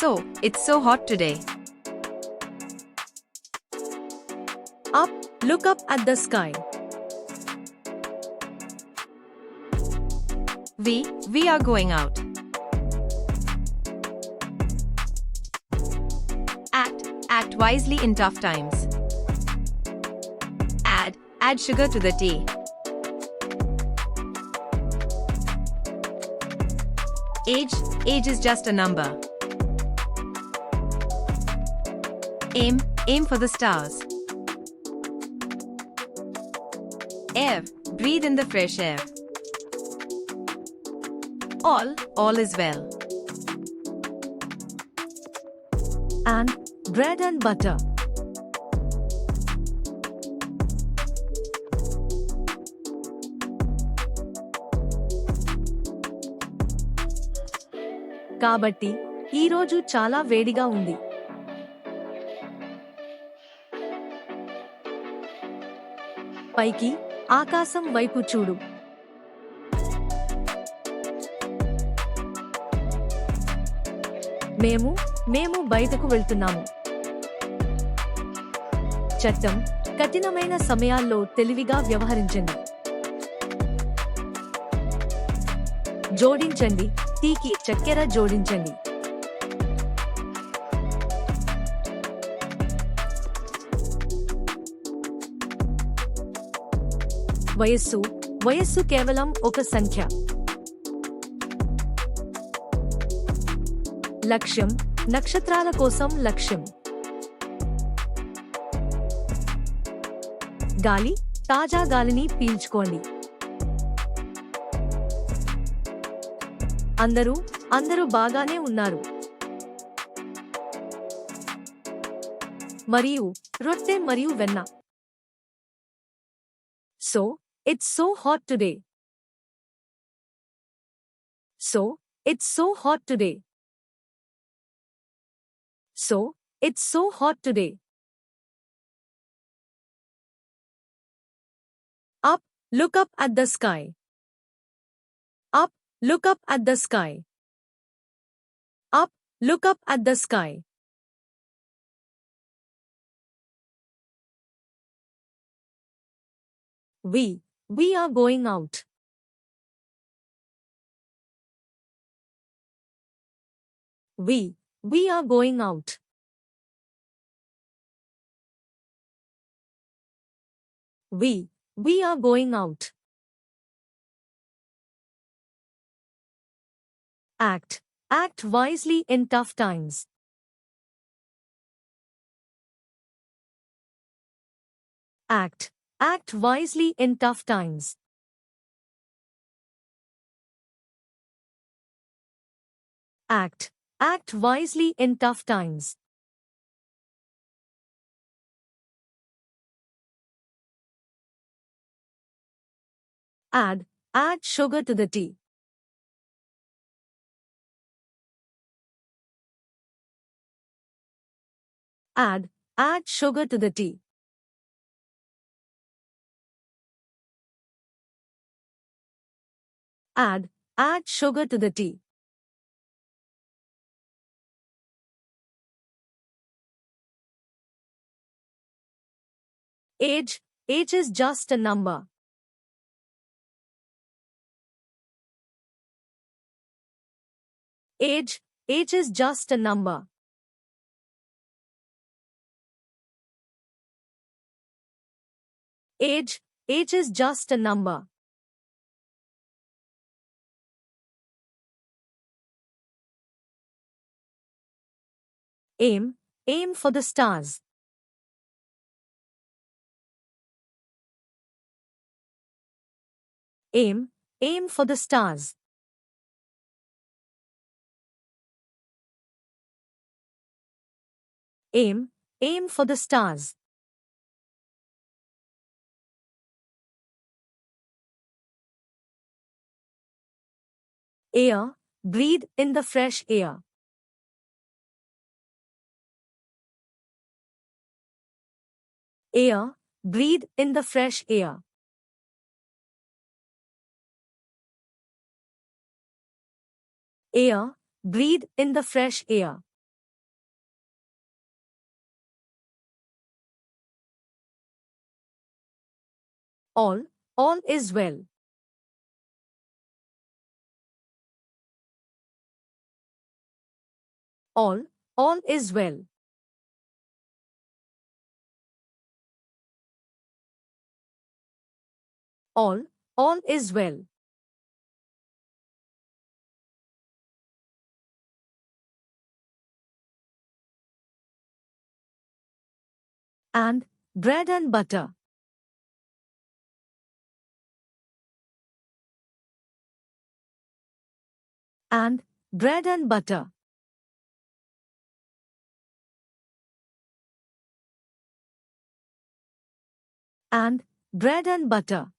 So, it's so hot today. Up, look up at the sky. We are going out. Act wisely in tough times. Add sugar to the tea. Age is just a number. Aim for the stars. Air, breathe in the fresh air. All is well. And bread and butter. కాబట్టి ఈరోజు చాలా వేడిగా ఉంది. పైకి ఆకాశం వైపు చూడు. మేము బయటకు వెళ్తున్నాము. చట్టం, కఠినమైన సమయాల్లో తెలివిగా వ్యవహరించండి. జోడించండి, టీకి చక్కెర జోడించండి. వయస్సు కేవలం ఒక సంఖ్య. లక్ష్యం, నక్షత్రాల కోసం లక్ష్యం. గాలి, తాజా గాలిని పీల్చుకోండి. అందరూ బాగానే ఉన్నారు. మరియు రొట్టె మరియు వెన్న. So, it's so hot today. So, it's so hot today. So, it's so hot today. Up, look up at the sky. Up, look up at the sky. Up, look up at the sky. We are going out. We are going out. We are going out. Act wisely in tough times. Act wisely in tough times. Act wisely in tough times. Add sugar to the tea. Add sugar to the tea. Add sugar to the tea. Age is just a number. Age is just a number. Age is just a number. Aim for the stars. Aim for the stars. Aim for the stars. Air, breathe in the fresh air. Air, breathe in the fresh air. Air, breathe in the fresh air. All is well. All is well. All is well. And bread and butter. And bread and butter. And bread and butter.